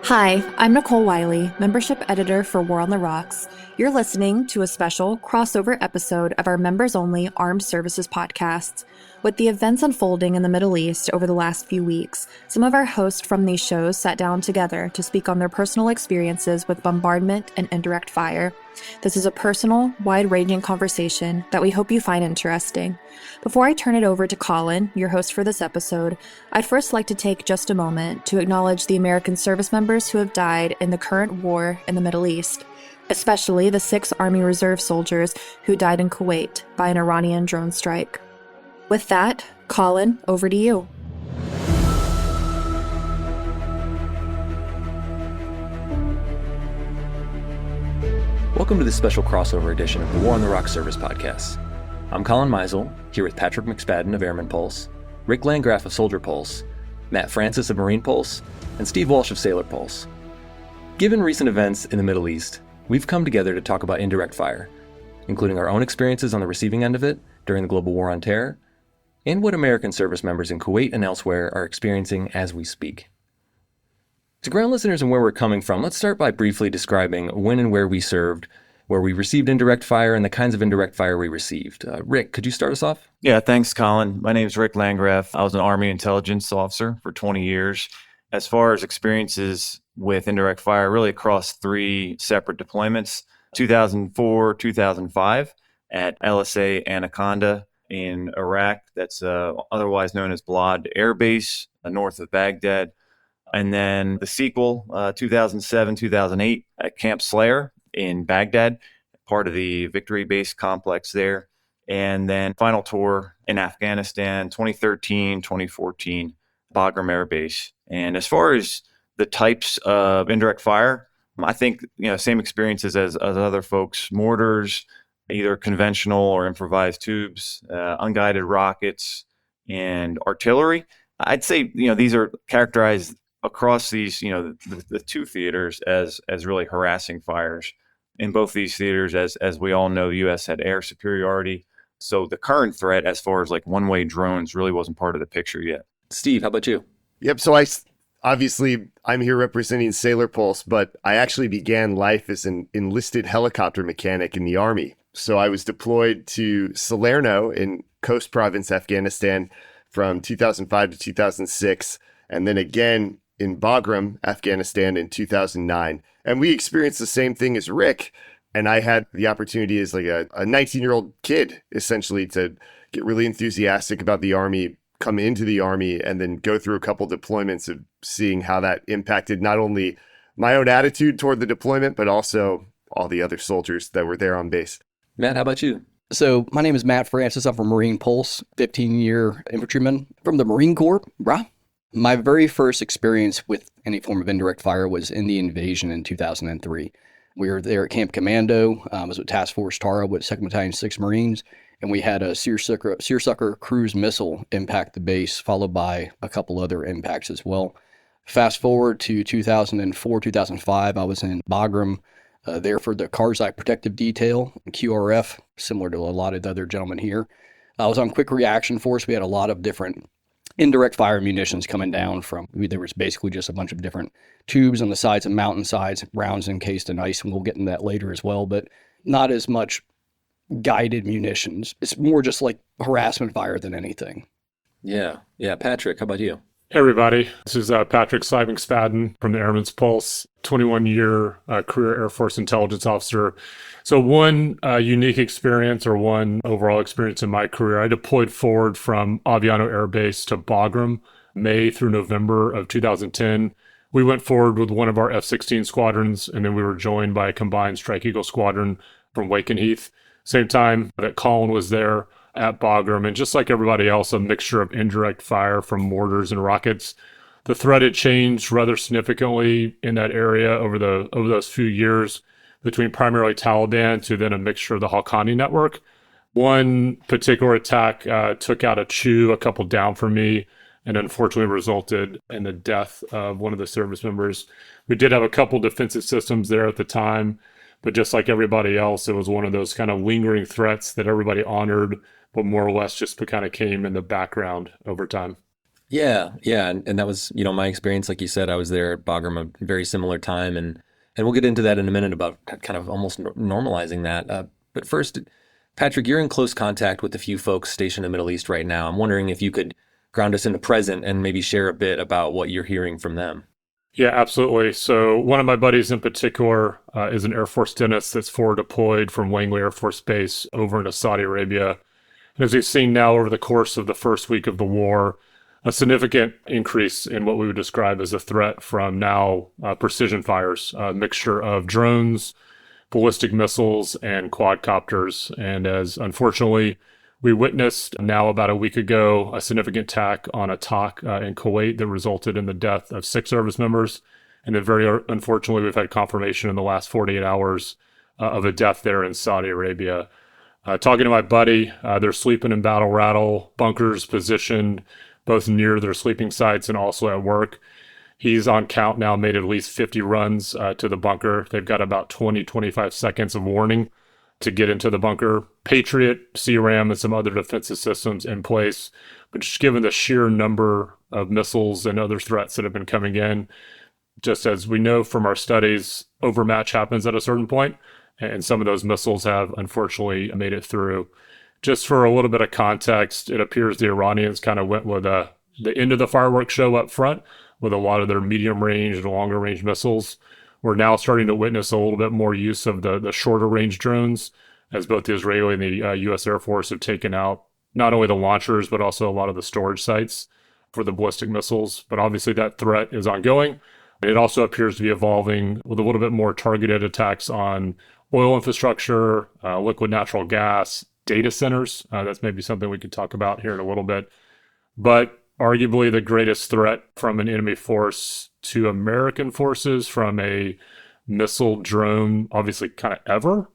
Hi, I'm Nicole Wiley, membership editor for War on the Rocks. You're listening to a special crossover episode of our members-only Armed Services podcast. With the events unfolding in the Middle East over the last few weeks, some of our hosts from these shows sat down together to speak on their personal experiences with bombardment and indirect fire. This is a personal, wide-ranging conversation that we hope you find interesting. Before I turn it over to Colin, your host for this episode, I'd first like to take just a moment to acknowledge the American service members who have died in the current war in the Middle East, especially the 6 Army Reserve soldiers who died in Kuwait by an Iranian drone strike. With that, Colin, over to you. Welcome to this special crossover edition of the War on the Rocks Service Podcast. I'm Colin Meisel, here with Patrick McSpadden of Airman Pulse, Rick Landgraf of Soldier Pulse, Matt Francis of Marine Pulse, and Steve Walsh of Sailor Pulse. Given recent events in the Middle East, we've come together to talk about indirect fire, including our own experiences on the receiving end of it during the global war on terror, and what American service members in Kuwait and elsewhere are experiencing as we speak. To ground listeners and where we're coming from, let's start by briefly describing when and where we served, where we received indirect fire, and the kinds of indirect fire we received. Rick, could you start us off? Yeah, thanks, Colin. My name is Rick Landgraf. I was an Army intelligence officer for 20 years. As far as experiences with indirect fire, really across 3 separate deployments, 2004, 2005 at LSA Anaconda in Iraq, that's otherwise known as Balad Air Base, north of Baghdad. And then the sequel, 2007, 2008 at Camp Slayer in Baghdad, part of the Victory Base complex there. And then final tour in Afghanistan, 2013, 2014, Bagram Air Base. And as far as the types of indirect fire, I think, same experiences as other folks, mortars, either conventional or improvised tubes, unguided rockets, and artillery. I'd say, these are characterized across these, the 2 theaters as really harassing fires. In both these theaters, as we all know, the U.S. had air superiority. So the current threat, as far as like one-way drones, really wasn't part of the picture yet. Steve, how about you? Yep. So I'm here representing Sailor Pulse, but I actually began life as an enlisted helicopter mechanic in the Army. So I was deployed to Salerno in Khost Province, Afghanistan from 2005 to 2006, and then again in Bagram, Afghanistan in 2009. And we experienced the same thing as Rick. And I had the opportunity as like a 19-year-old kid, essentially, to get really enthusiastic about the Army, come into the Army, and then go through a couple deployments of seeing how that impacted not only my own attitude toward the deployment, but also all the other soldiers that were there on base. Matt, how about you? So my name is Matt Francis. I'm from Marine Pulse, 15-year infantryman from the Marine Corps, brah. My very first experience with any form of indirect fire was in the invasion in 2003. We were there at Camp Commando. I was with Task Force Tara with 2nd Battalion, 6th Marines, and we had a Searsucker cruise missile impact the base, followed by a couple other impacts as well. Fast forward to 2004, 2005, I was in Bagram, there for the Karzai Protective Detail, QRF, similar to a lot of the other gentlemen here. I was on Quick Reaction Force. We had a lot of different indirect fire munitions coming down there was basically just a bunch of different tubes on the sides of mountainsides, rounds encased in ice, and we'll get into that later as well, but not as much guided munitions. It's more just like harassment fire than anything. Yeah. Patrick, how about you? Hey everybody, this is Patrick McSpadden from the Airman's Pulse, 21-year career Air Force intelligence officer. So one unique experience or one overall experience in my career, I deployed forward from Aviano Air Base to Bagram, May through November of 2010. We went forward with one of our F-16 squadrons, and then we were joined by a combined Strike Eagle squadron from Wakenheath. Same time that Colin was there at Bagram, and just like everybody else, a mixture of indirect fire from mortars and rockets. The threat had changed rather significantly in that area over those few years, between primarily Taliban to then a mixture of the Haqqani network. One particular attack took out a Chew, a couple down for me, and unfortunately resulted in the death of one of the service members. We did have a couple defensive systems there at the time, but just like everybody else, it was one of those kind of lingering threats that everybody honored, but more or less just kind of came in the background over time. Yeah, and that was, my experience. Like you said, I was there at Bagram a very similar time, and we'll get into that in a minute about kind of almost normalizing that. But first, Patrick, you're in close contact with a few folks stationed in the Middle East right now. I'm wondering if you could ground us in the present and maybe share a bit about what you're hearing from them. Yeah, absolutely. So one of my buddies in particular is an Air Force dentist that's forward deployed from Langley Air Force Base over into Saudi Arabia. And as we've seen now over the course of the first week of the war, a significant increase in what we would describe as a threat from now precision fires, a mixture of drones, ballistic missiles, and quadcopters. And as unfortunately we witnessed now about a week ago, a significant attack on a TOC in Kuwait that resulted in the death of 6 service members. And then very unfortunately, we've had confirmation in the last 48 hours of a death there in Saudi Arabia. Talking to my buddy, they're sleeping in battle rattle bunkers positioned both near their sleeping sites and also at work. He's on count now, made at least 50 runs to the bunker. They've got about 25 seconds of warning to get into the bunker. Patriot, CRAM, and some other defensive systems in place. But just given the sheer number of missiles and other threats that have been coming in, just as we know from our studies, overmatch happens at a certain point, and some of those missiles have unfortunately made it through. Just for a little bit of context, it appears the Iranians kind of went with the end of the fireworks show up front with a lot of their medium range and longer range missiles. We're now starting to witness a little bit more use of the shorter range drones, as both the Israeli and the U.S. Air Force have taken out not only the launchers, but also a lot of the storage sites for the ballistic missiles. But obviously that threat is ongoing. It also appears to be evolving with a little bit more targeted attacks on oil infrastructure, liquid natural gas, data centers. That's maybe something we could talk about here in a little bit. But arguably the greatest threat from an enemy force to American forces from a missile drone, obviously kind of ever,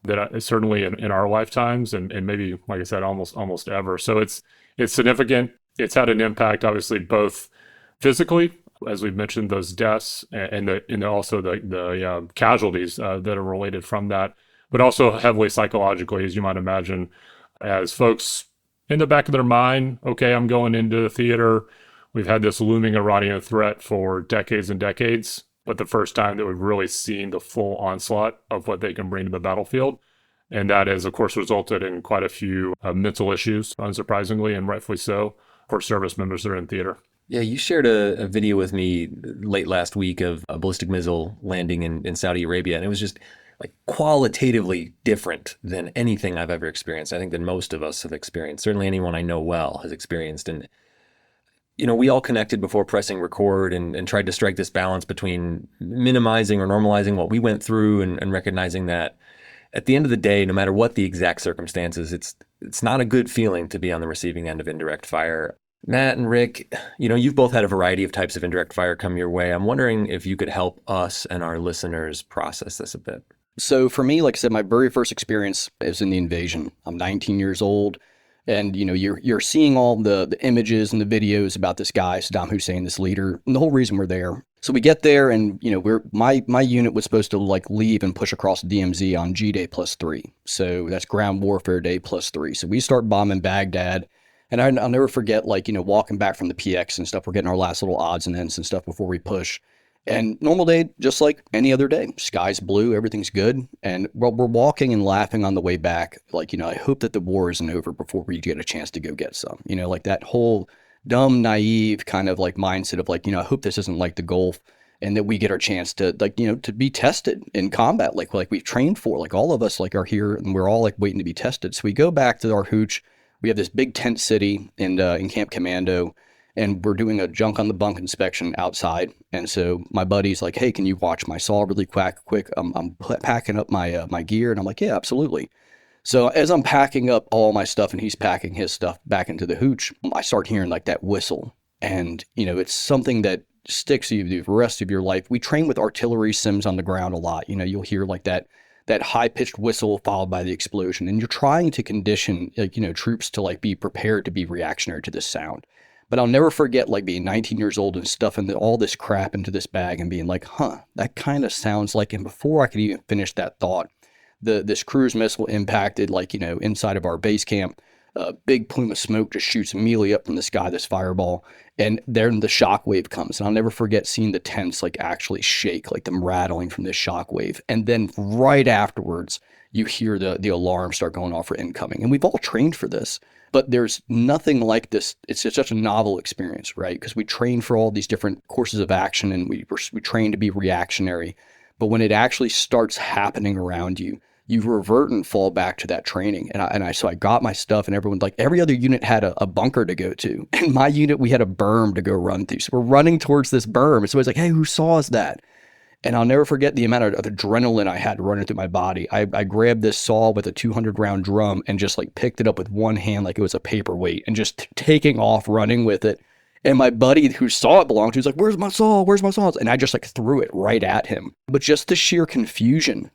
that certainly in our lifetimes and maybe, like I said, almost ever. So it's significant. It's had an impact, obviously, both physically, as we've mentioned, those deaths and also the casualties that are related from that, but also heavily psychologically, as you might imagine, as folks in the back of their mind, okay, I'm going into the theater. We've had this looming Iranian threat for decades and decades, but the first time that we've really seen the full onslaught of what they can bring to the battlefield. And that has, of course, resulted in quite a few mental issues, unsurprisingly, and rightfully so, for service members that are in theater. Yeah, you shared a video with me late last week of a ballistic missile landing in Saudi Arabia, and it was just like qualitatively different than anything I've ever experienced. I think than most of us have experienced. Certainly anyone I know well has experienced. And, we all connected before pressing record and tried to strike this balance between minimizing or normalizing what we went through and recognizing that at the end of the day, no matter what the exact circumstances, it's not a good feeling to be on the receiving end of indirect fire. Matt and Rick, you've both had a variety of types of indirect fire come your way. I'm wondering if you could help us and our listeners process this a bit. So for me, like I said, my very first experience is in the invasion. I'm 19 years old, and you're seeing all the images and the videos about this guy, Saddam Hussein, this leader, and the whole reason we're there. So we get there, and my unit was supposed to leave and push across the DMZ on G Day +3. So that's ground warfare day +3. So we start bombing Baghdad. And I'll never forget, walking back from the PX and stuff. We're getting our last little odds and ends and stuff before we push. And normal day, just like any other day. Sky's blue, everything's good. And we're walking and laughing on the way back. I hope that the war isn't over before we get a chance to go get some. That whole dumb, naive kind of mindset of I hope this isn't like the Gulf. And that we get our chance to to be tested in combat like we've trained for. All of us are here and we're all waiting to be tested. So we go back to our hooch. We have this big tent city in Camp Commando, and we're doing a junk on the bunk inspection outside. And so my buddy's like, "Hey, can you watch my saw really quick? I'm packing up my gear." And I'm like, "Yeah, absolutely." So as I'm packing up all my stuff and he's packing his stuff back into the hooch, I start hearing that whistle. And, it's something that sticks to you the rest of your life. We train with artillery sims on the ground a lot. You'll hear that high-pitched whistle followed by the explosion. And you're trying to condition, troops to, be prepared to be reactionary to this sound. But I'll never forget, being 19 years old and stuffing all this crap into this bag and being like, that kind of sounds like, and before I could even finish that thought, this cruise missile impacted, inside of our base camp. a big plume of smoke just shoots immediately up from the sky, this fireball. And then the shockwave comes. And I'll never forget seeing the tents like actually shake, like them rattling from this shockwave. And then right afterwards, you hear the alarm start going off for incoming. And we've all trained for this, but there's nothing like this. It's just such a novel experience, right? Because we train for all these different courses of action and we train to be reactionary. But when it actually starts happening around you, you revert and fall back to that training. So I got my stuff, and everyone, like every other unit had a bunker to go to. And my unit, we had a berm to go run through. So we're running towards this berm. And somebody's like, hey, who saw us that? And I'll never forget the amount of adrenaline I had running through my body. I grabbed this saw with a 200 round drum and just like picked it up with one hand like it was a paperweight and just taking off running with it. And my buddy who saw it belonged to was like, where's my saw? Where's my saw? And I just like threw it right at him. But just the sheer confusion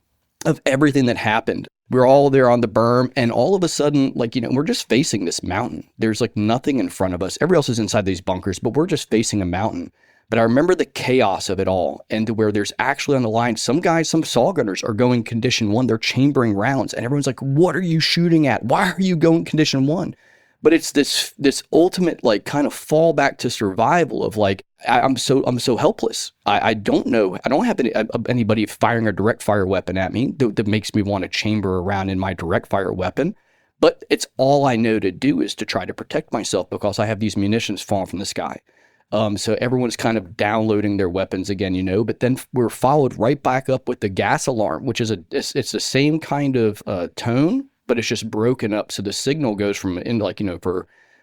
of everything that happened. We're all there on the berm, and all of a sudden, like, we're just facing this mountain. There's like nothing in front of us. Everybody else is inside these bunkers, but we're just facing a mountain. But I remember the chaos of it all, and to where there's actually on the line, some guys, some saw gunners are going condition 1. They're chambering rounds, and everyone's like, what are you shooting at? Why are you going condition 1? But it's this ultimate like kind of fallback to survival of like, I'm so helpless. I don't know. I don't have anybody firing a direct fire weapon at me that makes me want to chamber around in my direct fire weapon. But it's all I know to do is to try to protect myself because I have these munitions falling from the sky. So everyone's kind of downloading their weapons again, but then we're followed right back up with the gas alarm, which is it's the same kind of tone, but it's just broken up. So the signal goes from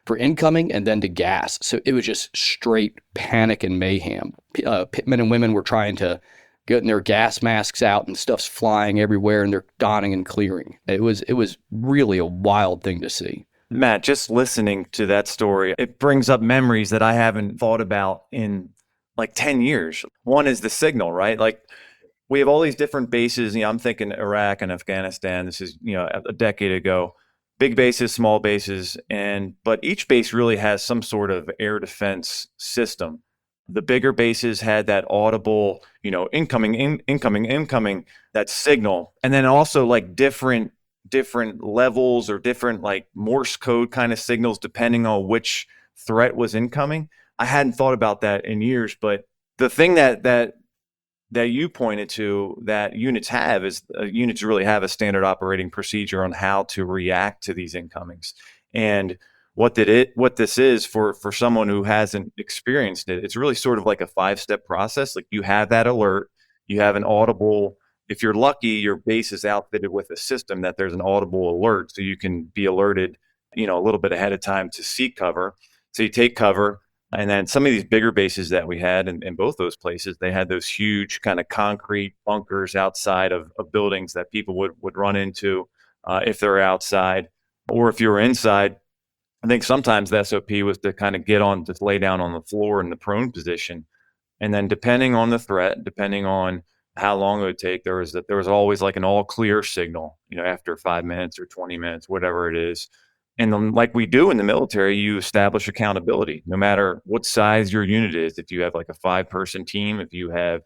for incoming and then to gas. So it was just straight panic and mayhem. Men and women were trying to get their gas masks out and stuff's flying everywhere and they're donning and clearing. It was really a wild thing to see. Matt, just listening to that story, it brings up memories that I haven't thought about in like 10 years. One is the signal, right? Like we have all these different bases. I'm thinking Iraq and Afghanistan. This is, a decade ago. Big bases, small bases, but each base really has some sort of air defense system. The bigger bases had that audible, incoming, that signal. And then also like different levels or different like Morse code kind of signals depending on which threat was incoming. I hadn't thought about that in years, but the thing that you pointed to that units have is units really have a standard operating procedure on how to react to these incomings. And what this is for someone who hasn't experienced it, it's really sort of like a 5-step process. Like you have that alert, you have an audible. If you're lucky, your base is outfitted with a system that there's an audible alert, so you can be alerted, a little bit ahead of time to seek cover. So you take cover. And then some of these bigger bases that we had in both those places, they had those huge kind of concrete bunkers outside of buildings that people would run into if they're outside. Or if you were inside, I think sometimes the SOP was to kind of just lay down on the floor in the prone position. And then depending on the threat, depending on how long it would take, there was always like an all clear signal, after 5 minutes or 20 minutes, whatever it is. And then, like we do in the military, you establish accountability, no matter what size your unit is. If you have like a 5-person team, if you have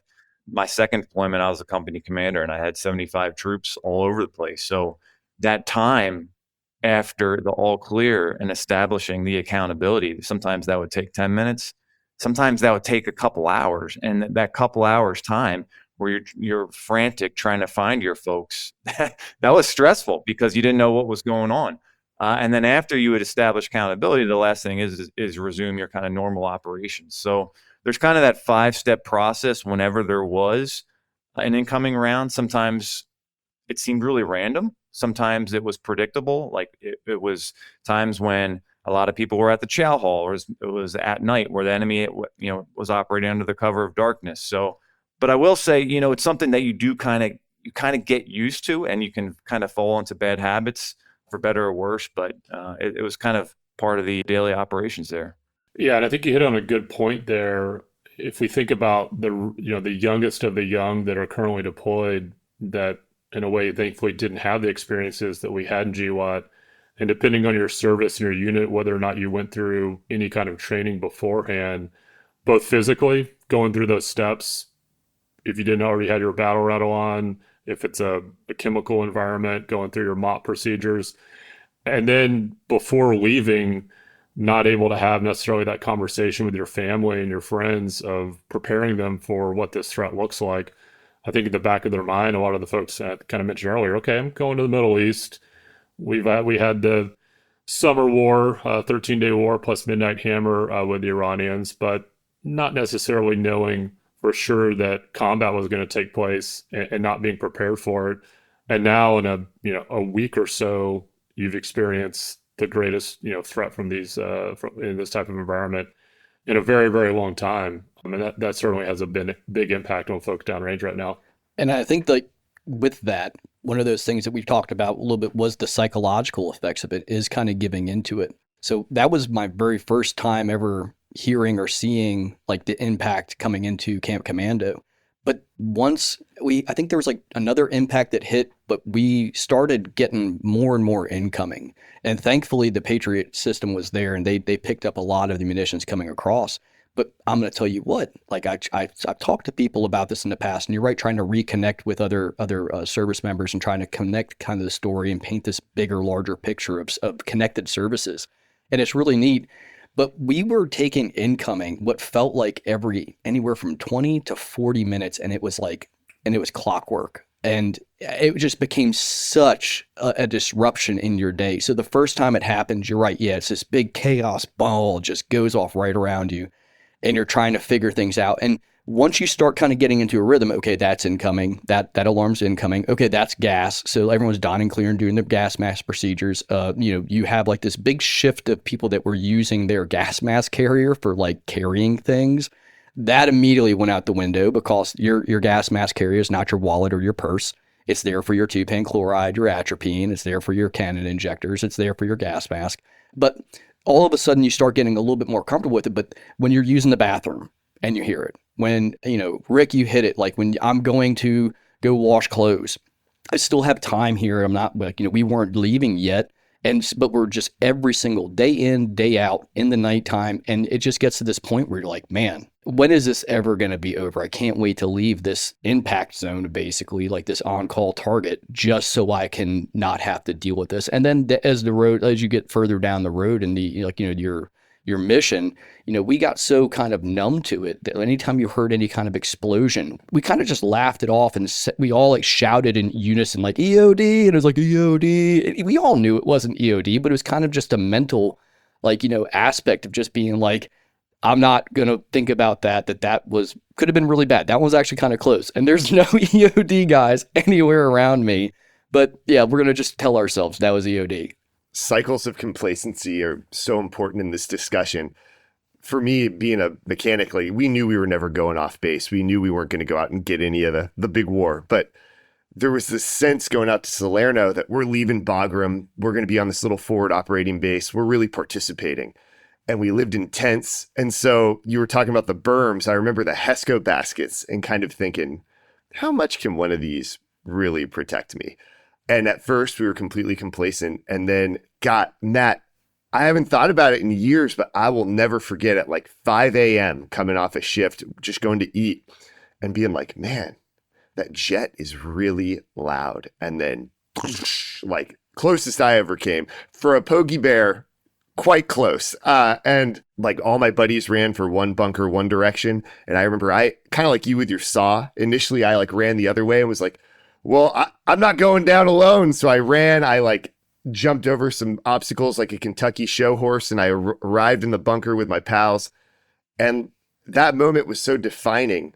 my second deployment, I was a company commander and I had 75 troops all over the place. So that time after the all clear and establishing the accountability, sometimes that would take 10 minutes. Sometimes that would take a couple hours. And that couple hours time where you're frantic trying to find your folks, that was stressful because you didn't know what was going on. And then after you would establish accountability, the last thing is resume your kind of normal operations. So there's kind of that 5-step process whenever there was an incoming round. Sometimes it seemed really random. Sometimes it was predictable. Like it was times when a lot of people were at the chow hall, or it was at night where the enemy, was operating under the cover of darkness. So, but I will say, it's something that you do kind of get used to, and you can kind of fall into bad habits, for better or worse, but it was kind of part of the daily operations there. Yeah, and I think you hit on a good point there. If we think about the youngest of the young that are currently deployed, that in a way thankfully didn't have the experiences that we had in GWAT, and depending on your service and your unit, whether or not you went through any kind of training beforehand, both physically going through those steps, if you didn't already have your battle rattle on, if it's a chemical environment, going through your MOP procedures, And then before leaving, not able to have necessarily that conversation with your family and your friends of preparing them for what this threat looks like. I think in the back of their mind, a lot of the folks that kind of mentioned earlier, okay, I'm going to the Middle East. We had the summer war, 13-day war plus Midnight Hammer with the Iranians, but not necessarily knowing for sure that combat was going to take place and not being prepared for it. And now in a week or so, you've experienced the greatest threat from these in this type of environment in a very, very long time. I mean, that certainly has a big impact on folks downrange right now. And I think that with that, one of those things that we've talked about a little bit was the psychological effects of it is kind of giving into it. So that was my very first time ever hearing or seeing like the impact coming into Camp Commando. But once I think there was like another impact that hit, but we started getting more and more incoming. And thankfully the Patriot system was there and they picked up a lot of the munitions coming across. But I'm going to tell you what, like I've talked to people about this in the past, and you're right, trying to reconnect with other service members and trying to connect kind of the story and paint this bigger, larger picture of connected services. And it's really neat. But we were taking incoming what felt like anywhere from 20 to 40 minutes, and it was clockwork. And it just became such a disruption in your day. So the first time it happens, you're right, yeah, it's this big chaos ball just goes off right around you. And you're trying to figure things out. And once you start kind of getting into a rhythm, okay, that's incoming, that alarm's incoming. Okay, that's gas. So everyone's donning, clearing, doing their gas mask procedures. You have like this big shift of people that were using their gas mask carrier for like carrying things. That immediately went out the window because your gas mask carrier is not your wallet or your purse. It's there for your 2-pan-chloride, your atropine. It's there for your Canon injectors. It's there for your gas mask. But all of a sudden you start getting a little bit more comfortable with it. But when you're using the bathroom and you hear it, when, Rick, you hit it, like when I'm going to go wash clothes, I still have time here. I'm not like, we weren't leaving yet. But we're just every single day in, day out in the nighttime. And it just gets to this point where you're like, man, when is this ever going to be over? I can't wait to leave this impact zone, basically like this on-call target, just so I can not have to deal with this. And then as you get further down the road and your mission, we got so kind of numb to it that anytime you heard any kind of explosion, we kind of just laughed it off and we all like shouted in unison like EOD, and it was like EOD. We all knew it wasn't EOD, but it was kind of just a mental aspect of just being like, I'm not going to think about that could have been really bad. That was actually kind of close. And there's no EOD guys anywhere around me. But yeah, we're going to just tell ourselves that was EOD. Cycles of complacency are so important in this discussion. For me, being a mechanic, like, we knew we were never going off base. We knew we weren't going to go out and get any of the big war. But there was this sense going out to Salerno that we're leaving Bagram. We're going to be on this little forward operating base. We're really participating. And we lived in tents. And so you were talking about the berms. I remember the HESCO baskets and kind of thinking, how much can one of these really protect me? And at first we were completely complacent. And then, Matt, I haven't thought about it in years, but I will never forget at like 5 a.m. coming off a shift, just going to eat and being like, man, that jet is really loud. And then like closest I ever came for a Pokey Bear, quite close. And like all my buddies ran for one bunker, one direction. And I remember I kind of like you with your saw. Initially, I like ran the other way and was like, well, I'm not going down alone. So I ran, I like jumped over some obstacles like a Kentucky show horse, and I arrived in the bunker with my pals. And that moment was so defining.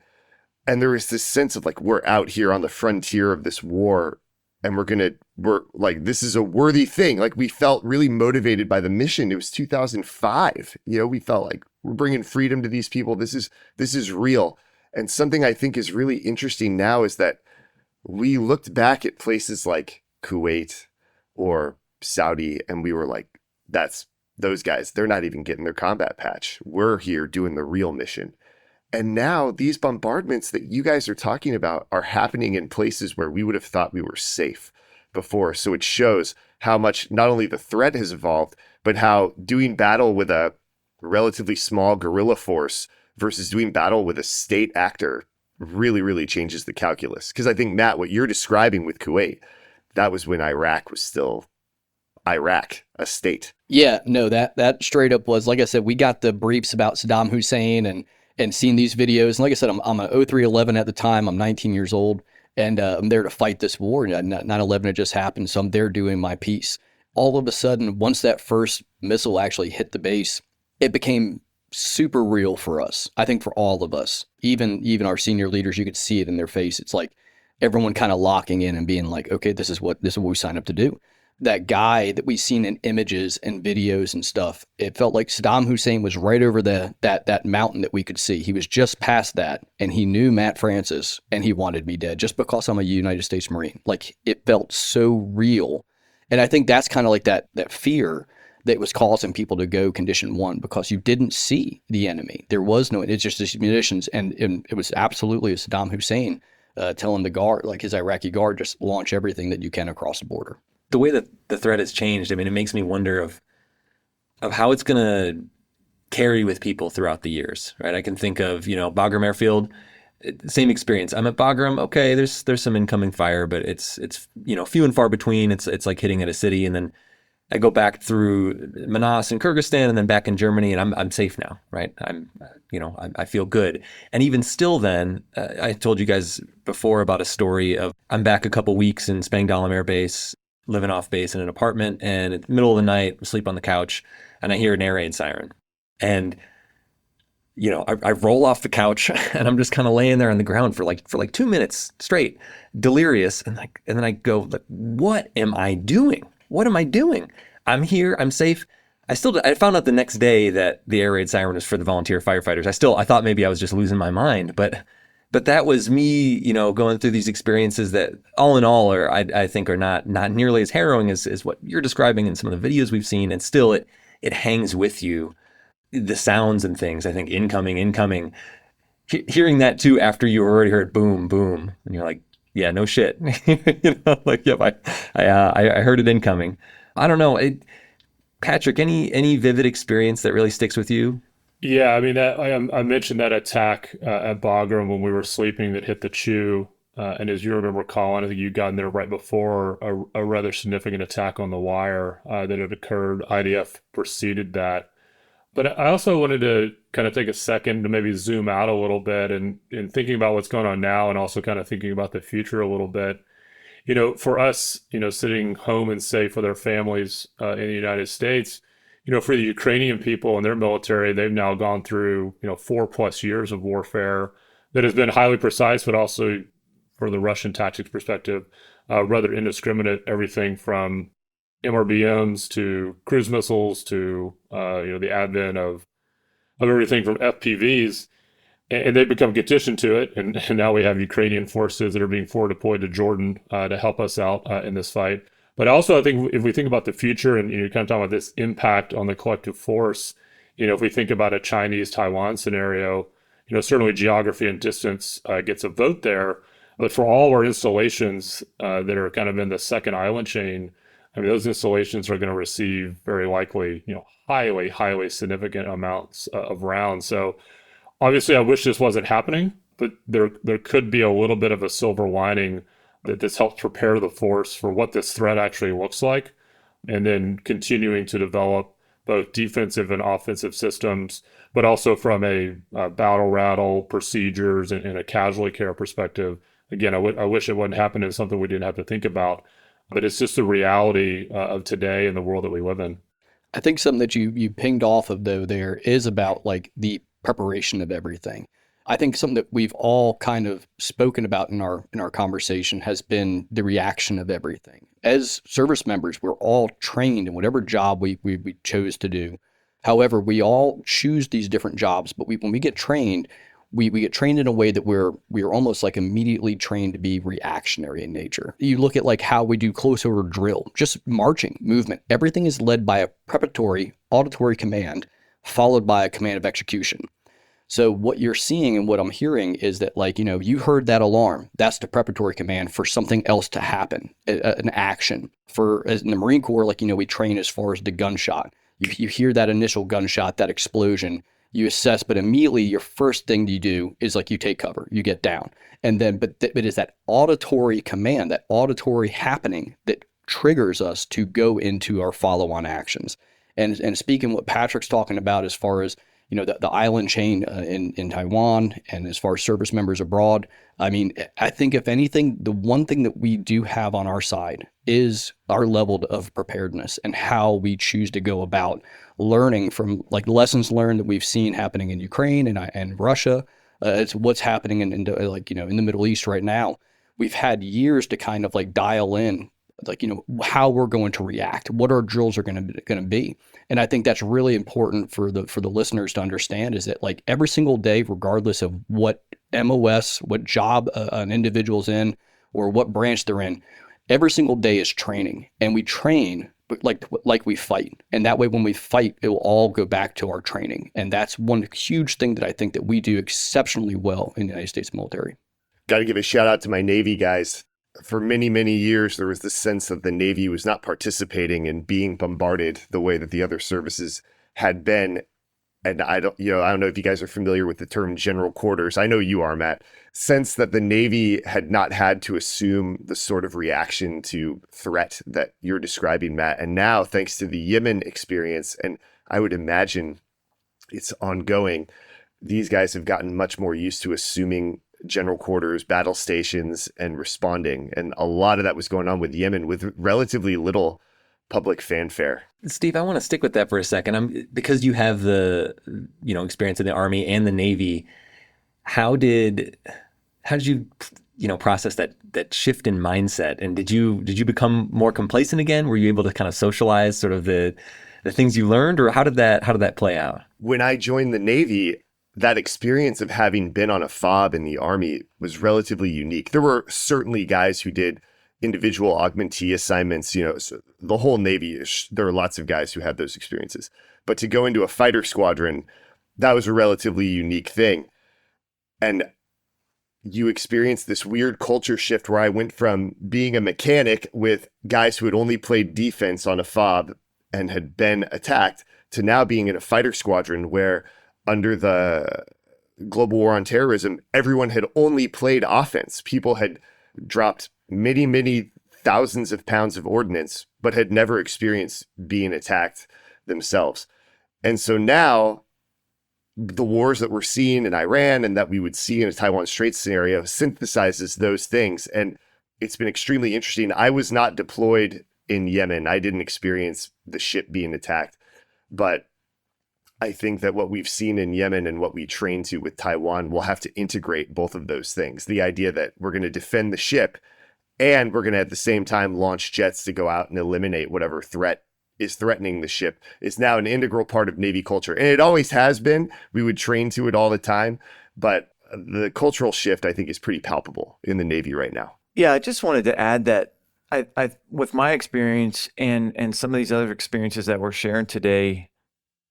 And there was this sense of like, we're out here on the frontier of this war, and we're like, this is a worthy thing. Like, we felt really motivated by the mission. It was 2005. We felt like we're bringing freedom to these people. This is real. And something I think is really interesting now is that we looked back at places like Kuwait or Saudi, and we were like, that's those guys. They're not even getting their combat patch. We're here doing the real mission. And now these bombardments that you guys are talking about are happening in places where we would have thought we were safe before. So it shows how much not only the threat has evolved, but how doing battle with a relatively small guerrilla force versus doing battle with a state actor really, really changes the calculus. Because I think, Matt, what you're describing with Kuwait, that was when Iraq was still Iraq a state? Yeah, no, that straight up was, like I said, we got the briefs about Saddam Hussein and seeing these videos. And like I said, I'm a 0311 at the time. I'm 19 years old, and I'm there to fight this war. 9/11 had just happened, so I'm there doing my piece. All of a sudden, once that first missile actually hit the base, it became super real for us. I think for all of us, even our senior leaders, you could see it in their face. It's like everyone kind of locking in and being like, okay, this is what we signed up to do. That guy that we've seen in images and videos and stuff, it felt like Saddam Hussein was right over that mountain that we could see. He was just past that, and he knew Matt Francis, and he wanted me dead just because I'm a United States Marine. Like, it felt so real. And I think that's kind of like that fear that was causing people to go condition 1, because you didn't see the enemy. There was no, it's just these munitions, and it was absolutely Saddam Hussein telling the guard, like his Iraqi guard, just launch everything that you can across the border. The way that the threat has changed, I mean, it makes me wonder of how it's going to carry with people throughout the years, right? I can think of, Bagram Airfield, same experience. I'm at Bagram. Okay, there's some incoming fire, but it's few and far between. It's like hitting at a city, and then I go back through Manas in Kyrgyzstan, and then back in Germany, and I'm safe now, right? I feel good. And even still, then I told you guys before about a story of I'm back a couple weeks in Spangdahlem Air Base, living off base in an apartment, and in the middle of the night, sleep on the couch, and I hear an air raid siren. And, I roll off the couch, and I'm just kind of laying there on the ground for like 2 minutes straight, delirious. And then I go, like, what am I doing? What am I doing? I'm here. I'm safe. I found out the next day that the air raid siren was for the volunteer firefighters. I thought maybe I was just losing my mind, but that was me, going through these experiences that all in all I think are not nearly as harrowing as what you're describing in some of the videos we've seen. And still it hangs with you, the sounds and things. I think incoming, hearing that too, after you already heard boom, boom, and you're like, yeah, no shit. Yep, I heard it incoming. I don't know. Patrick, any vivid experience that really sticks with you? Yeah, I mean, I mentioned that attack at Bagram when we were sleeping that hit the Chew. And as you remember, Colin, I think you got in there right before a rather significant attack on the wire that had occurred. IDF preceded that. But I also wanted to kind of take a second to maybe zoom out a little bit and thinking about what's going on now, and also kind of thinking about the future a little bit. For us, sitting home and safe with our families in the United States, for the Ukrainian people and their military, they've now gone through, 4+ years of warfare that has been highly precise, but also, for the Russian tactics perspective, rather indiscriminate. Everything from MRBMs to cruise missiles to, the advent of everything from FPVs. And they've become conditioned to it. And now we have Ukrainian forces that are being forward deployed to Jordan to help us out in this fight. But also, I think if we think about the future, and you're kind of talking about this impact on the collective force, if we think about a Chinese-Taiwan scenario, certainly geography and distance gets a vote there. But for all our installations that are kind of in the second island chain, I mean, those installations are going to receive very likely, highly, highly significant amounts of rounds. So obviously, I wish this wasn't happening, but there could be a little bit of a silver lining that this helps prepare the force for what this threat actually looks like, and then continuing to develop both defensive and offensive systems, but also from a battle rattle procedures and a casualty care perspective. Again, I wish it wouldn't happen. It's something we didn't have to think about, but it's just the reality of today and the world that we live in. I think something that you pinged off of, though, there is about like the preparation of everything. I think something that we've all kind of spoken about in our conversation has been the reaction of everything. As service members, we're all trained in whatever job we chose to do. However, we all choose these different jobs, but when we get trained, we get trained in a way that we're almost like immediately trained to be reactionary in nature. You look at like how we do close order drill, just marching, movement. Everything is led by a preparatory auditory command followed by a command of execution. So what you're seeing and what I'm hearing is that, like, you heard that alarm. That's the preparatory command for something else to happen, an action. As in the Marine Corps, like, we train as far as the gunshot. You hear that initial gunshot, that explosion, you assess, but immediately your first thing you do is like you take cover, you get down. And then, but it is that auditory command, that auditory happening that triggers us to go into our follow-on actions. And speaking what Patrick's talking about as far as, the island chain in Taiwan and as far as service members abroad, I mean, I think if anything, the one thing that we do have on our side is our level of preparedness and how we choose to go about learning from like lessons learned that we've seen happening in Ukraine and Russia. It's what's happening in the Middle East right now. We've had years to kind of like dial in, how we're going to react, what our drills are going to be. And I think that's really important for the listeners to understand, is that like every single day, regardless of what MOS, what job an individual's in or what branch they're in, every single day is training, and we train like we fight. And that way, when we fight, it will all go back to our training. And that's one huge thing that I think that we do exceptionally well in the United States military. Got to give a shout out to my Navy guys. For many, many years, there was this sense that the Navy was not participating in being bombarded the way that the other services had been. And I don't know if you guys are familiar with the term general quarters. I know you are, Matt. Sense that the Navy had not had to assume the sort of reaction to threat that you're describing, Matt. And now, thanks to the Yemen experience, and I would imagine it's ongoing, these guys have gotten much more used to assuming general quarters, battle stations, and responding. And a lot of that was going on with Yemen with relatively little public fanfare. Steve, I want to stick with that for a second. Because you have the experience in the Army and the Navy. How did you process that shift in mindset? And did you become more complacent again? Were you able to kind of socialize sort of the things you learned, or how did that play out? When I joined the Navy, that experience of having been on a FOB in the Army was relatively unique. There were certainly guys who did individual augmentee assignments, so the whole Navy, there are lots of guys who had those experiences. But to go into a fighter squadron, that was a relatively unique thing. And you experienced this weird culture shift where I went from being a mechanic with guys who had only played defense on a FOB and had been attacked to now being in a fighter squadron where, under the global war on terrorism, everyone had only played offense. People had dropped many, many thousands of pounds of ordnance, but had never experienced being attacked themselves. And so now the wars that we're seeing in Iran and that we would see in a Taiwan Straits scenario synthesizes those things. And it's been extremely interesting. I was not deployed in Yemen. I didn't experience the ship being attacked, but I think that what we've seen in Yemen and what we train to with Taiwan will have to integrate both of those things. The idea that we're going to defend the ship and we're going to at the same time launch jets to go out and eliminate whatever threat is threatening the ship is now an integral part of Navy culture. And it always has been. We would train to it all the time. But the cultural shift, I think, is pretty palpable in the Navy right now. Yeah, I just wanted to add that I with my experience and some of these other experiences that we're sharing today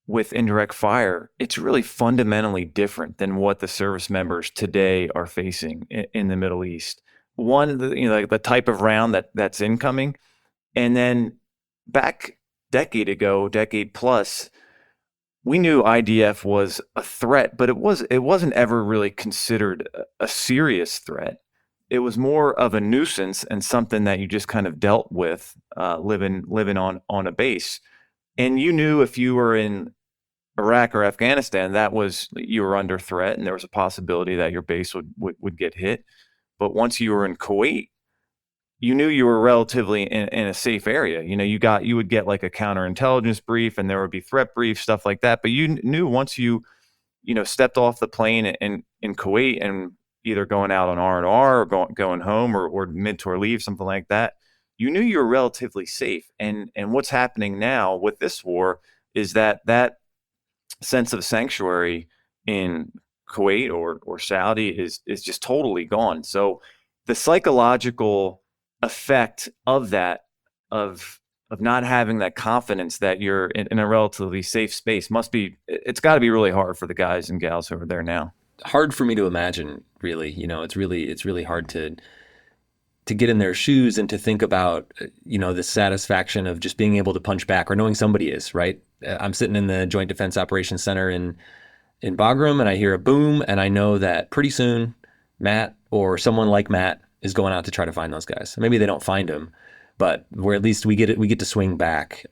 with indirect fire, it's really fundamentally different than what the service members today are facing in the Middle East. One, the type of round that's incoming, and then back decade plus, we knew IDF was a threat, but it wasn't ever really considered a serious threat. It was more of a nuisance and something that you just kind of dealt with living on a base. And you knew if you were in Iraq or Afghanistan, you were under threat, and there was a possibility that your base would get hit. But once you were in Kuwait, you knew you were relatively in a safe area. You would get like a counterintelligence brief, and there would be threat briefs, stuff like that. But you knew once you stepped off the plane in Kuwait and either going out on R&R or going home or mid-tour leave, something like that, you knew you were relatively safe. And what's happening now with this war is that sense of sanctuary in Kuwait or Saudi is just totally gone. So the psychological effect of that, of not having that confidence that you're in a relatively safe space it's got to be really hard for the guys and gals who are there now. Hard for me to imagine, really. It's really hard to get in their shoes and to think about, the satisfaction of just being able to punch back or knowing somebody is, right? I'm sitting in the Joint Defense Operations Center in Bagram, and I hear a boom, and I know that pretty soon Matt or someone like Matt is going out to try to find those guys. Maybe they don't find them, but where at least we get to swing back.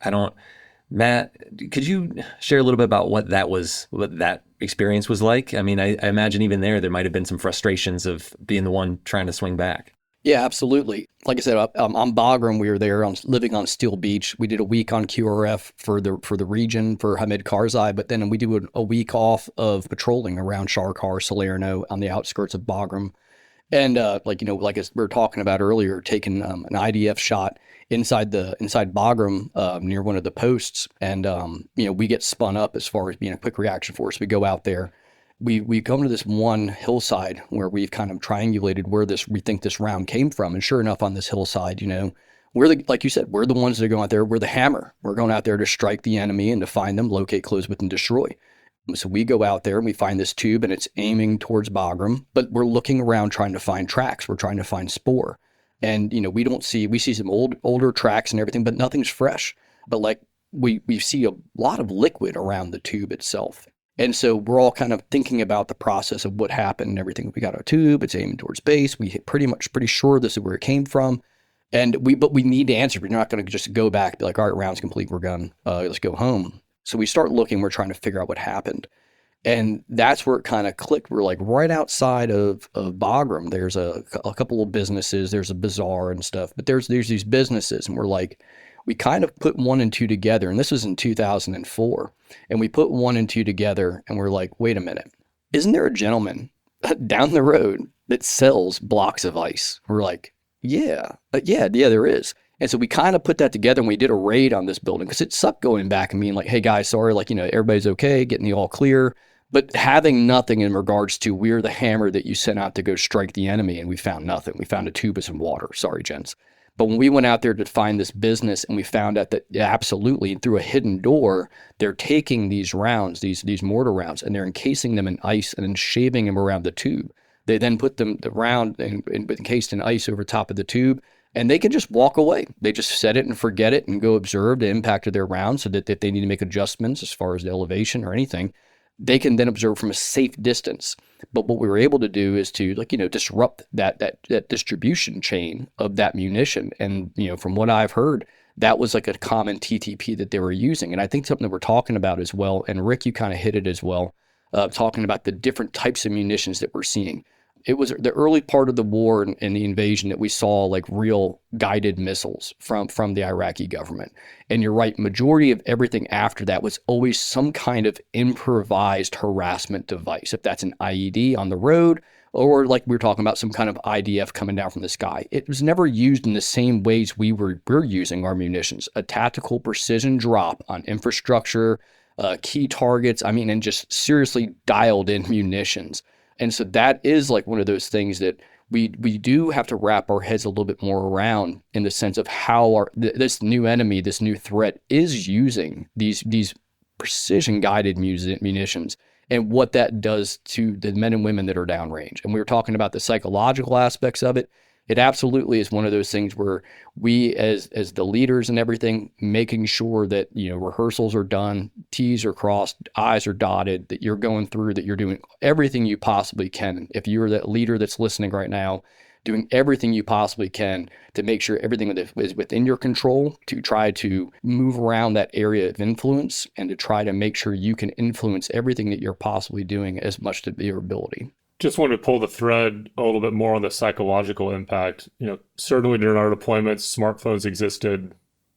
Matt, could you share a little bit about what that experience was like? I mean, I imagine even there might have been some frustrations of being the one trying to swing back. Yeah, absolutely. Like I said, on Bagram, we were there living on Steel Beach. We did a week on QRF for the region for Hamid Karzai, but then we do a week off of patrolling around Sharkar, Salerno on the outskirts of Bagram. And like as we were talking about earlier, taking an IDF shot inside Bagram near one of the posts, and we get spun up as far as being a quick reaction force. We go out there. We come to this one hillside where we've kind of triangulated where we think this round came from, and sure enough, on this hillside, like you said, we're the ones that are going out there. We're the hammer. We're going out there to strike the enemy and to find them, locate, close with, and destroy. So we go out there and we find this tube, and it's aiming towards Bagram, but we're looking around trying to find tracks. We're trying to find spoor, and we see some older tracks and everything, but nothing's fresh. But like we see a lot of liquid around the tube itself. And so we're all kind of thinking about the process of what happened and everything. We got our tube, it's aiming towards base. We pretty sure this is where it came from. But we need to answer. We're not going to just go back and be like, all right, round's complete, we're done. Let's go home. So we start looking, we're trying to figure out what happened. And that's where it kind of clicked. We're like right outside of Bagram. There's a couple of businesses, there's a bazaar and stuff, but there's these businesses, and we're like, we kind of put one and two together, and this was in 2004. And we put one and two together, and we're like, wait a minute, isn't there a gentleman down the road that sells blocks of ice? We're like, yeah, there is. And so we kind of put that together, and we did a raid on this building because it sucked going back and being like, hey guys, sorry, everybody's okay, getting the all clear, but having nothing in regards to we're the hammer that you sent out to go strike the enemy, and we found nothing. We found a tube of some water. Sorry, gents. But when we went out there to find this business, and we found out that absolutely through a hidden door, they're taking these rounds, these mortar rounds, and they're encasing them in ice and then shaving them around the tube. They then put the round encased in ice over top of the tube, and they can just walk away. They just set it and forget it and go observe the impact of their round, so that if they need to make adjustments as far as the elevation or anything, they can then observe from a safe distance. But what we were able to do is to disrupt that distribution chain of that munition. And, from what I've heard, that was like a common TTP that they were using. And I think something that we're talking about as well, and Rick, you kind of hit it as well, talking about the different types of munitions that we're seeing. It was the early part of the war and the invasion that we saw like real guided missiles from the Iraqi government. And you're right, majority of everything after that was always some kind of improvised harassment device. If that's an IED on the road, or like we were talking about some kind of IDF coming down from the sky. It was never used in the same ways we're using our munitions. A tactical precision drop on infrastructure, key targets, and just seriously dialed in munitions. And so that is like one of those things that we do have to wrap our heads a little bit more around, in the sense of how this new enemy, this new threat is using these precision guided munitions, and what that does to the men and women that are downrange. And we were talking about the psychological aspects of it. It absolutely is one of those things where we, as the leaders and everything, making sure that rehearsals are done, T's are crossed, I's are dotted, that you're going through, that you're doing everything you possibly can. If you're that leader that's listening right now, doing everything you possibly can to make sure everything is within your control, to try to move around that area of influence, and to try to make sure you can influence everything that you're possibly doing as much to your ability. Just wanted to pull the thread a little bit more on the psychological impact. Certainly during our deployments, smartphones existed,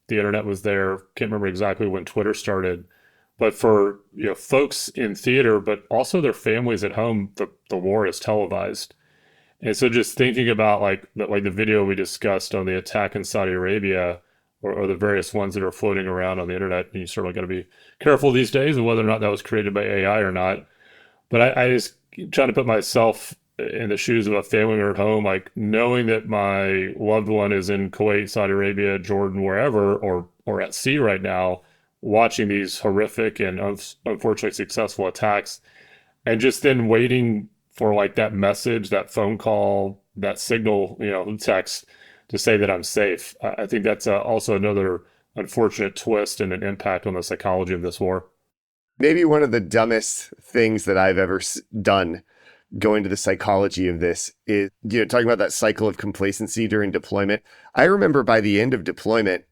the internet was there. Can't remember exactly when Twitter started, but for folks in theater, but also their families at home, the war is televised. And so just thinking about like the video we discussed on the attack in Saudi Arabia, or the various ones that are floating around on the internet, and you certainly got to be careful these days of whether or not that was created by AI or not. But I just trying to put myself in the shoes of a family member at home, like knowing that my loved one is in Kuwait, Saudi Arabia, Jordan, wherever, or at sea right now, watching these horrific and unfortunately successful attacks, and just then waiting for like that message, that phone call, that signal, text to say that I'm safe. I think that's also another unfortunate twist and an impact on the psychology of this war. Maybe one of the dumbest things that I've ever done go into the psychology of this is, talking about that cycle of complacency during deployment. I remember by the end of deployment,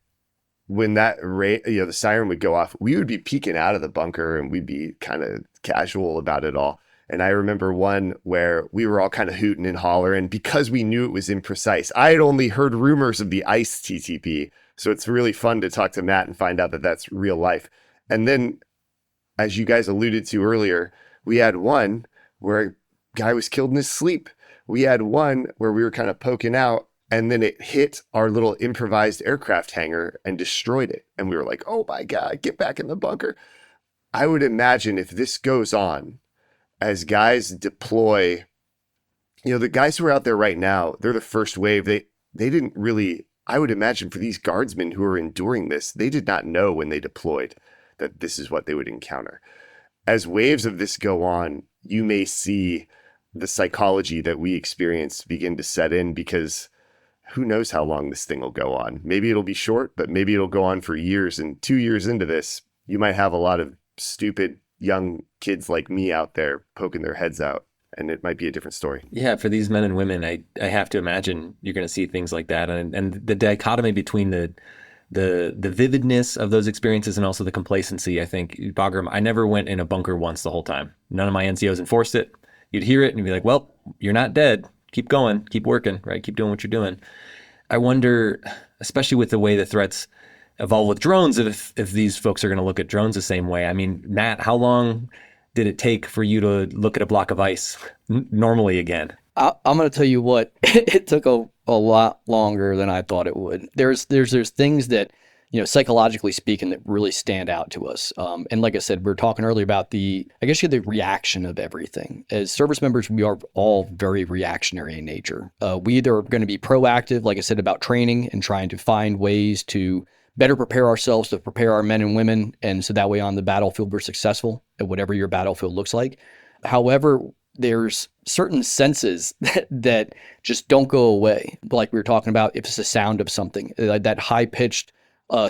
when that the siren would go off, we would be peeking out of the bunker and we'd be kind of casual about it all. And I remember one where we were all kind of hooting and hollering because we knew it was imprecise. I had only heard rumors of the ICE TTP. So it's really fun to talk to Matt and find out that that's real life. And then, as you guys alluded to earlier, we had one where a guy was killed in his sleep. We had one where we were kind of poking out, and then it hit our little improvised aircraft hangar and destroyed it. And we were like, oh my God, get back in the bunker. I would imagine if this goes on, as guys deploy, the guys who are out there right now, they're the first wave. They didn't really, I would imagine for these guardsmen who are enduring this, they did not know when they deployed that this is what they would encounter. As waves of this go on, you may see the psychology that we experienced begin to set in, because who knows how long this thing will go on. Maybe it'll be short, but maybe it'll go on for years. And 2 years into this, you might have a lot of stupid young kids like me out there poking their heads out, and it might be a different story. Yeah, for these men and women, I have to imagine you're going to see things like that, and the dichotomy between the vividness of those experiences and also the complacency. I think, Bagram, I never went in a bunker once the whole time. None of my NCOs enforced it. You'd hear it and you'd be like, well, you're not dead. Keep going, keep working, right? Keep doing what you're doing. I wonder, especially with the way the threats evolve with drones, if these folks are going to look at drones the same way. I mean, Matt, how long did it take for you to look at a block of ice normally again? I'm going to tell you what, it took a lot longer than I thought it would. There's things that, psychologically speaking, that really stand out to us. And like I said, we were talking earlier about the reaction of everything. As service members, we are all very reactionary in nature. We either are going to be proactive, like I said, about training and trying to find ways to better prepare ourselves, to prepare our men and women. And so that way on the battlefield, we're successful at whatever your battlefield looks like. However, there's certain senses that just don't go away. Like we were talking about, if it's the sound of something, that high-pitched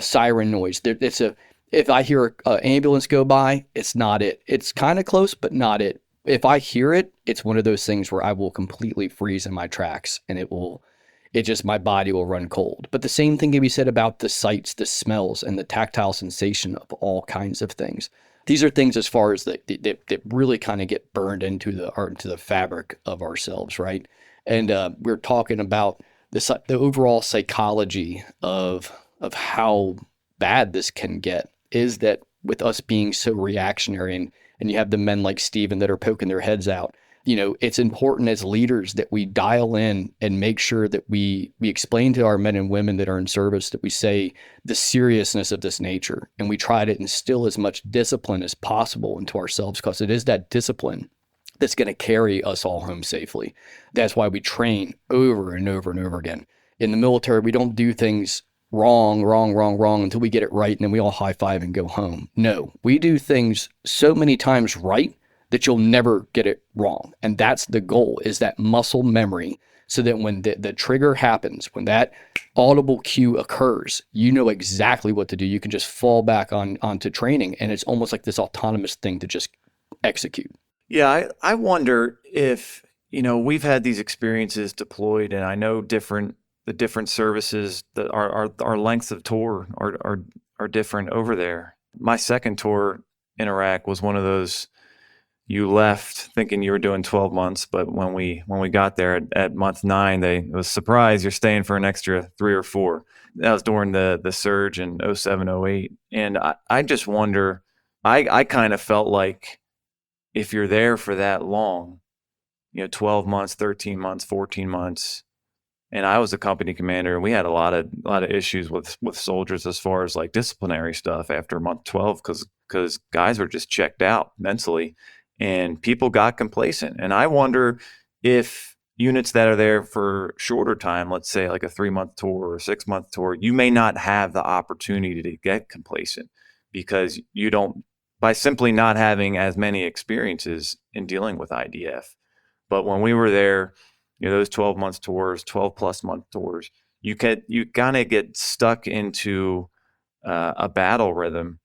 siren noise. If I hear an ambulance go by, it's not it. It's kind of close, but not it. If I hear it, it's one of those things where I will completely freeze in my tracks, and my body will run cold. But the same thing can be said about the sights, the smells, and the tactile sensation of all kinds of things. These are things as far as that really kind of get burned into the fabric of ourselves, right? And we're talking about the overall psychology of how bad this can get, is that with us being so reactionary, and you have the men like Steven that are poking their heads out, it's important as leaders that we dial in and make sure that we explain to our men and women that are in service, that we say the seriousness of this nature, and we try to instill as much discipline as possible into ourselves, because it is that discipline that's going to carry us all home safely. That's why we train over and over and over again. In the military, we don't do things wrong until we get it right, and then we all high five and go home. No, we do things so many times right that you'll never get it wrong. And that's the goal, is that muscle memory, so that when the trigger happens, when that audible cue occurs, you know exactly what to do. You can just fall back onto training, and it's almost like this autonomous thing to just execute. Yeah, I wonder if, we've had these experiences deployed, and I know the different services, that our lengths of tour are different over there. My second tour in Iraq was one of those, you left thinking you were doing 12 months, but when we got there at month 9, it was surprise, you're staying for an extra 3 or 4. That was during the surge in 07, 08. And I just wonder, I kind of felt like if you're there for that long, 12 months, 13 months, 14 months, and I was a company commander, and we had a lot of issues with soldiers as far as like disciplinary stuff after month 12, because guys were just checked out mentally. And people got complacent. And I wonder if units that are there for shorter time, let's say like a 3-month tour or a 6-month tour, you may not have the opportunity to get complacent, because you don't, by simply not having as many experiences in dealing with IDF. But when we were there, those 12 month tours, 12 plus month tours, you kind of get stuck into a battle rhythm,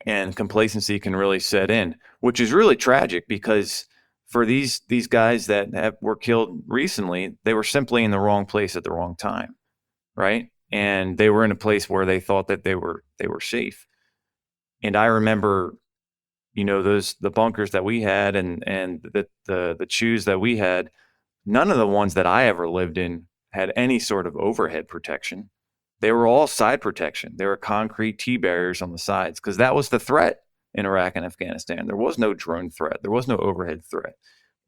and complacency can really set in, which is really tragic, because for these guys that were killed recently, they were simply in the wrong place at the wrong time, right? And they were in a place where they thought that they were safe. And I remember, the bunkers that we had and the chews that we had, none of the ones that I ever lived in had any sort of overhead protection. They were all side protection. They were concrete T-barriers on the sides because that was the threat in Iraq and Afghanistan. There was no drone threat. There was no overhead threat.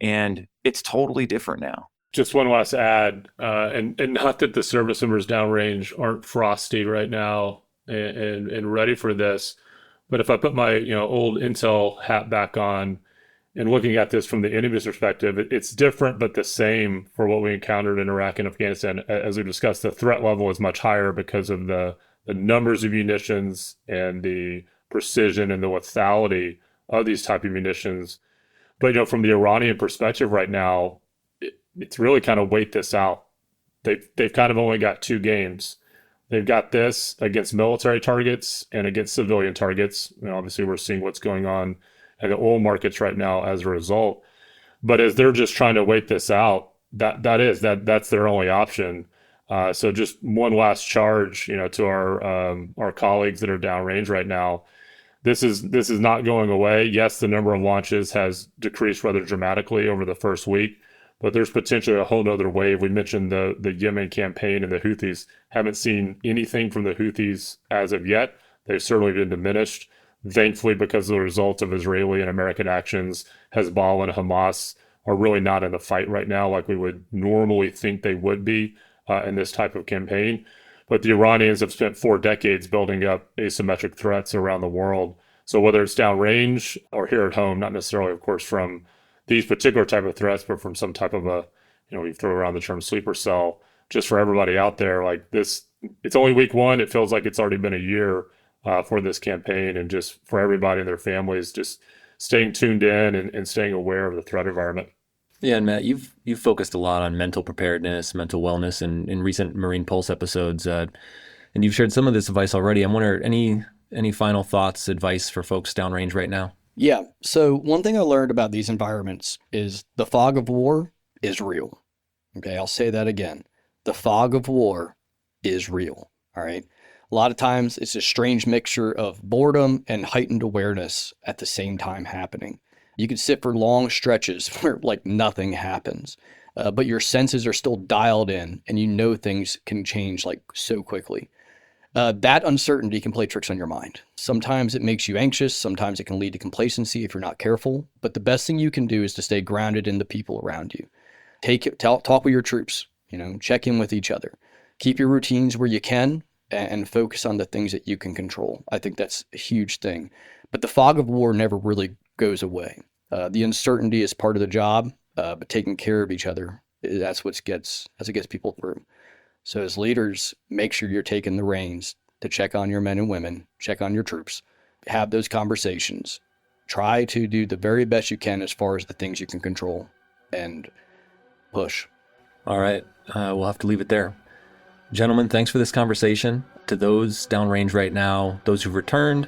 And it's totally different now. Just one last add, and not that the service members downrange aren't frosty right now and ready for this, but if I put my old intel hat back on and looking at this from the enemy's perspective, it's different but the same for what we encountered in Iraq and Afghanistan. As we discussed, the threat level is much higher because of the numbers of munitions and the precision and the lethality of these type of munitions. But from the Iranian perspective right now, it's really kind of wait this out. They've kind of only got two games. They've got this against military targets and against civilian targets. Obviously, we're seeing what's going on in the oil markets right now as a result. But as they're just trying to wait this out, that's their only option. So just one last charge, to our colleagues that are downrange right now. This is not going away. Yes, the number of launches has decreased rather dramatically over the first week, but there's potentially a whole nother wave. We mentioned the Yemen campaign and the Houthis. Haven't seen anything from the Houthis as of yet. They've certainly been diminished. Thankfully, because of the result of Israeli and American actions, Hezbollah and Hamas are really not in the fight right now like we would normally think they would be in this type of campaign. But the Iranians have spent 4 decades building up asymmetric threats around the world. So whether it's downrange or here at home, not necessarily, of course, from these particular type of threats, but from some type of we throw around the term sleeper cell, just for everybody out there, like this, it's only week 1. It feels like it's already been a year for this campaign, and just for everybody and their families, just staying tuned in and staying aware of the threat environment. Yeah, and Matt, you've focused a lot on mental preparedness, mental wellness in recent Marine Pulse episodes, and you've shared some of this advice already. I'm wondering, any final thoughts, advice for folks downrange right now? Yeah. So one thing I learned about these environments is the fog of war is real. Okay, I'll say that again. The fog of war is real. All right. A lot of times it's a strange mixture of boredom and heightened awareness at the same time happening. You can sit for long stretches where like nothing happens, but your senses are still dialed in and things can change like so quickly. That uncertainty can play tricks on your mind. Sometimes it makes you anxious. Sometimes it can lead to complacency if you're not careful. But the best thing you can do is to stay grounded in the people around you. Talk with your troops, check in with each other. Keep your routines where you can and focus on the things that you can control. I think that's a huge thing. But the fog of war never really goes away. The uncertainty is part of the job, but taking care of each other, that's what gets people through. So as leaders, make sure you're taking the reins to check on your men and women, check on your troops, have those conversations, try to do the very best you can as far as the things you can control, and push. All right, we'll have to leave it there. Gentlemen, thanks for this conversation. To those downrange right now, those who've returned,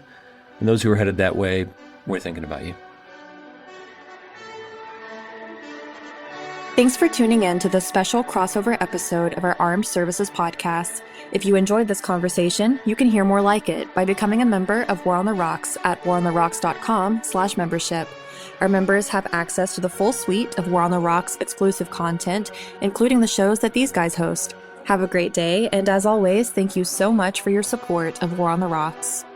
and those who are headed that way, we're thinking about you. Thanks for tuning in to this special crossover episode of our Armed Services podcast. If you enjoyed this conversation, you can hear more like it by becoming a member of War on the Rocks at warontherocks.com/membership. Our members have access to the full suite of War on the Rocks exclusive content, including the shows that these guys host. Have a great day, and as always, thank you so much for your support of War on the Rocks.